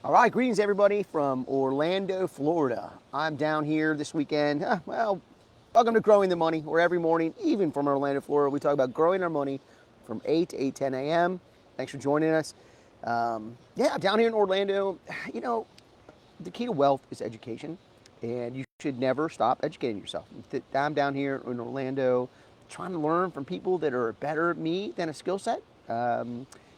All right, greetings everybody from Orlando, Florida. I'm down here this weekend. Welcome to Growing the Money, where every morning, even from Orlando, Florida, we talk about growing our money from 8 to 8:10 a.m. Thanks for joining us. Down here in Orlando, you know, the key to wealth is education, and you should never stop educating yourself. I'm down here in Orlando trying to learn from people that are better at me than a skill set.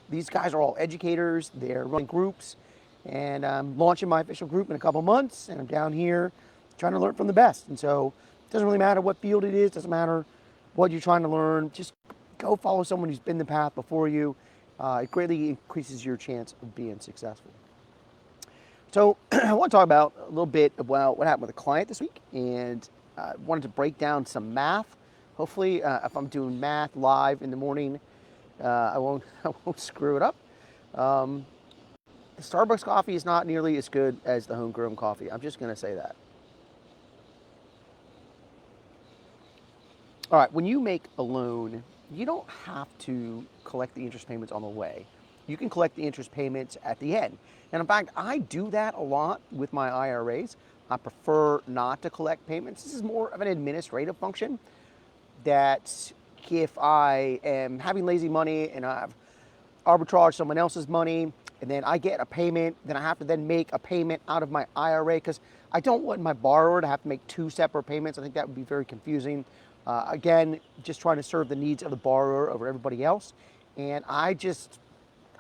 These guys are all educators, they're running groups, and I'm launching my official group in a couple months, and I'm down here trying to learn from the best. And so it doesn't really matter what field it is, doesn't matter what you're trying to learn, just go follow someone who's been the path before you. It greatly increases your chance of being successful. So I want to talk about a little bit about what happened with a client this week, and wanted to break down some math. Hopefully, if I'm doing math live in the morning, I won't I won't screw it up. Um, the Starbucks coffee is not nearly as good as the homegrown coffee. I'm just going to say that. All right, when you make a loan, you don't have to collect the interest payments on the way. You can collect the interest payments at the end. And in fact, I do that a lot with my IRAs. I prefer not to collect payments. This is more of an administrative function that if I am having lazy money and I've arbitraged someone else's money and then I get a payment, then I have to then make a payment out of my IRA because I don't want my borrower to have to make two separate payments. I think that would be very confusing. Again, just trying to serve the needs of the borrower over everybody else. And as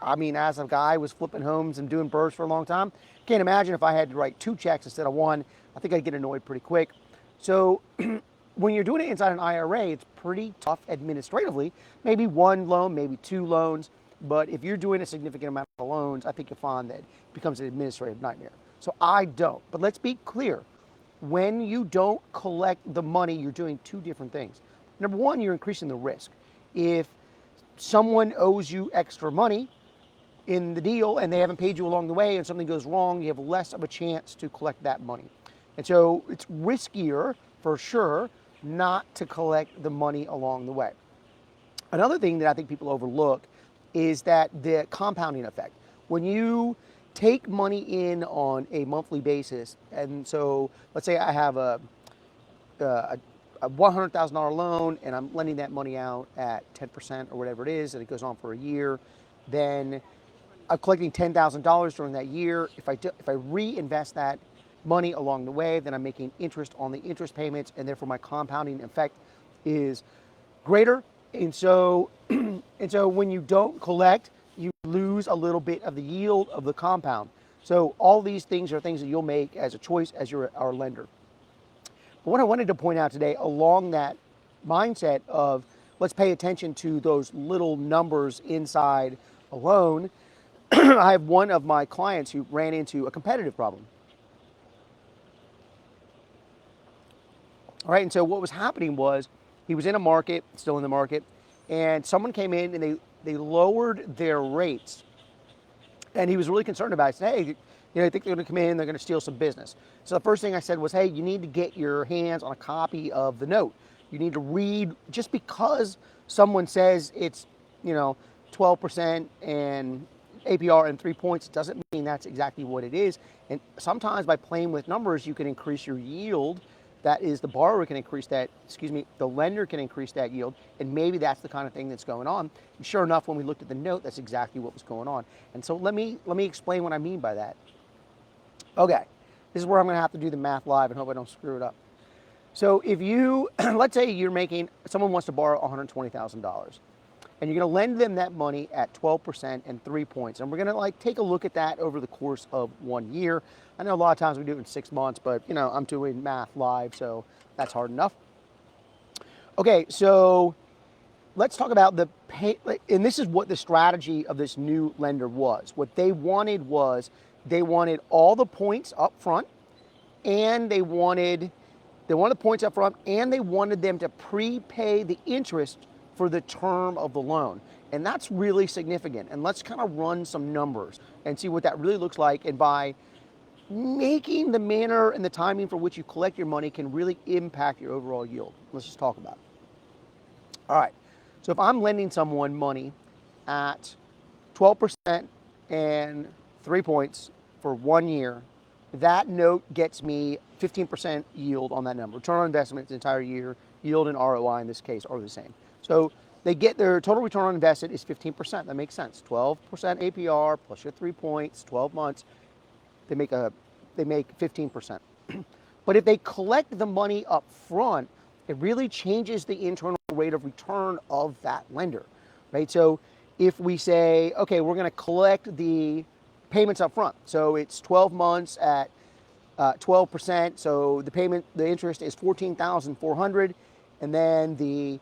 a guy who was flipping homes and doing burrs for a long time, can't imagine if I had to write two checks instead of one. I think I'd get annoyed pretty quick. So when you're doing it inside an IRA, it's pretty tough administratively. Maybe one loan, maybe two loans. But if you're doing a significant amount of loans, I think you'll find that it becomes an administrative nightmare. So I don't. But let's be clear. When you don't collect the money, you're doing two different things. Number one, you're increasing the risk. If someone owes you extra money in the deal and they haven't paid you along the way and something goes wrong, you have less of a chance to collect that money. And so it's riskier for sure not to collect the money along the way. Another thing that I think people overlook is that the compounding effect. When you take money in on a monthly basis, and so let's say I have a $100,000 loan and I'm lending that money out at 10% or whatever it is, and it goes on for a year, then I'm collecting $10,000 during that year. If I reinvest that money along the way, then I'm making interest on the interest payments, and therefore my compounding effect is greater. And so, when you don't collect, you lose a little bit of the yield of the compound. So all these things are things that you'll make as a choice as our lender. But what I wanted to point out today, along that mindset of let's pay attention to those little numbers inside a loan, I have one of my clients who ran into a competitive problem. All right, and so what was happening was he was in a market, still in the market, and someone came in and they lowered their rates. And he was really concerned about it. He said, hey, I think they're going to come in, they're going to steal some business. So the first thing I said was, hey, you need to get your hands on a copy of the note. You need to read, just because someone says it's, 12% and APR and 3 points, doesn't mean that's exactly what it is. And sometimes by playing with numbers, you can increase your yield. That is, the borrower can increase that, the lender can increase that yield, and maybe that's the kind of thing that's going on. And sure enough, when we looked at the note, that's exactly what was going on. And so let me explain what I mean by that. Okay, this is where I'm going to have to do the math live and hope I don't screw it up. So if you, let's say someone wants to borrow $120,000. And you're going to lend them that money at 12% and 3 points. And we're going to take a look at that over the course of 1 year. I know a lot of times we do it in 6 months, but I'm doing math live, so that's hard enough. Okay, so let's talk about the pay, and this is what the strategy of this new lender was. What they wanted was they wanted all the points up front, and they wanted the points up front, and they wanted them to prepay the interest for the term of the loan. And that's really significant. And let's kind of run some numbers and see what that really looks like. And by making the manner and the timing for which you collect your money can really impact your overall yield. Let's just talk about it. All right. So if I'm lending someone money at 12% and 3 points for 1 year, that note gets me 15% yield on that number. Return on investment the entire year, yield and ROI in this case are the same. So they get their total return on invested is 15%. That makes sense. 12% APR plus your 3 points, 12 months, they make 15%. But if they collect the money up front, it really changes the internal rate of return of that lender, right? So if we say, okay, we're going to collect the payments up front. So it's 12 months at 12%. So the interest is 14,400, and then the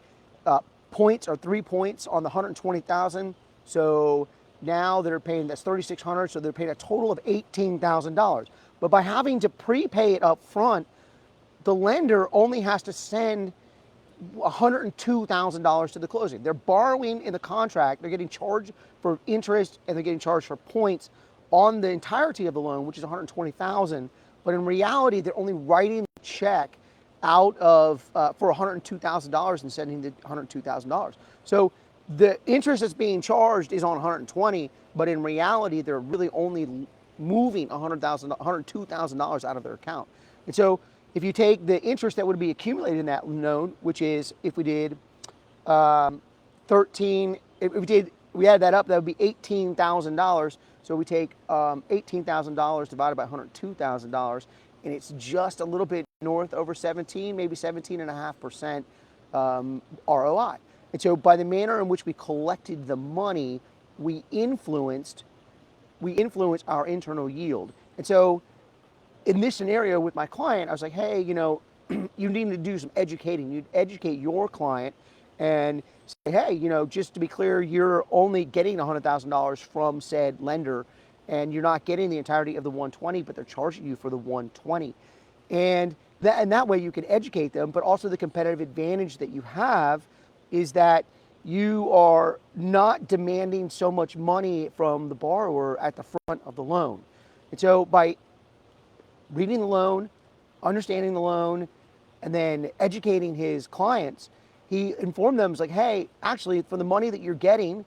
points are 3 points on the 120,000. So now they're paying, that's 3,600. So they're paying a total of $18,000. But by having to prepay it up front, the lender only has to send $102,000 to the closing. They're borrowing in the contract. They're getting charged for interest and they're getting charged for points on the entirety of the loan, which is $120,000. But in reality, they're only writing the check out of for $102,000 and sending the $102,000. So the interest that's being charged is on 120, but in reality, they're really only moving $102,000 out of their account. And so if you take the interest that would be accumulated in that loan, which is if we did 13, we add that up, that would be $18,000. So we take $18,000 divided by $102,000, and it's just a little bit north over 17, maybe 17.5% ROI. And so by the manner in which we collected the money, we influenced our internal yield. And so in this scenario with my client, I was like, hey, you need to do some educating. You'd educate your client and say, hey, just to be clear, you're only getting $100,000 from said lender, and you're not getting the entirety of the 120, but they're charging you for the 120. And that way you can educate them, but also the competitive advantage that you have is that you are not demanding so much money from the borrower at the front of the loan. And so by reading the loan, understanding the loan, and then educating his clients, he informed them, like, hey, actually, for the money that you're getting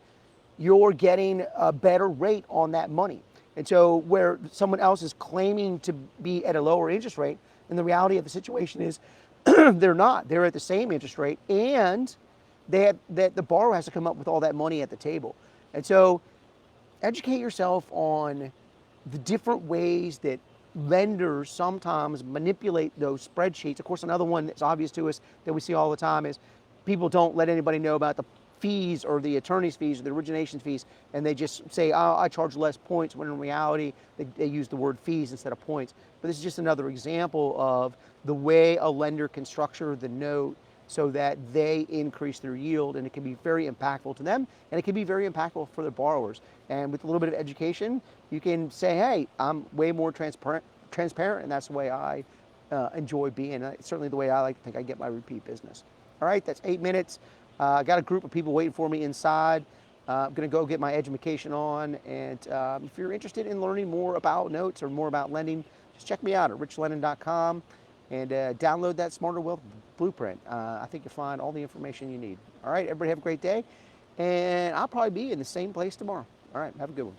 a better rate on that money. And so where someone else is claiming to be at a lower interest rate, and the reality of the situation is they're not. They're at the same interest rate, and that the borrower has to come up with all that money at the table. And so educate yourself on the different ways that lenders sometimes manipulate those spreadsheets. Of course, another one that's obvious to us that we see all the time is people don't let anybody know about the fees or the attorney's fees or the origination fees, and they just say, oh, I charge less points, when in reality, they use the word fees instead of points. But this is just another example of the way a lender can structure the note so that they increase their yield, and it can be very impactful to them, and it can be very impactful for the borrowers. And with a little bit of education, you can say, hey, I'm way more transparent, and that's the way I enjoy being. It's certainly the way I like to think I get my repeat business. All right, that's 8 minutes. I got a group of people waiting for me inside. I'm going to go get my education on, and if you're interested in learning more about notes or more about lending, just check me out at richlendon.com and download that Smarter Wealth Blueprint. I think you'll find all the information you need. All right, everybody have a great day, and I'll probably be in the same place tomorrow. All right, have a good one.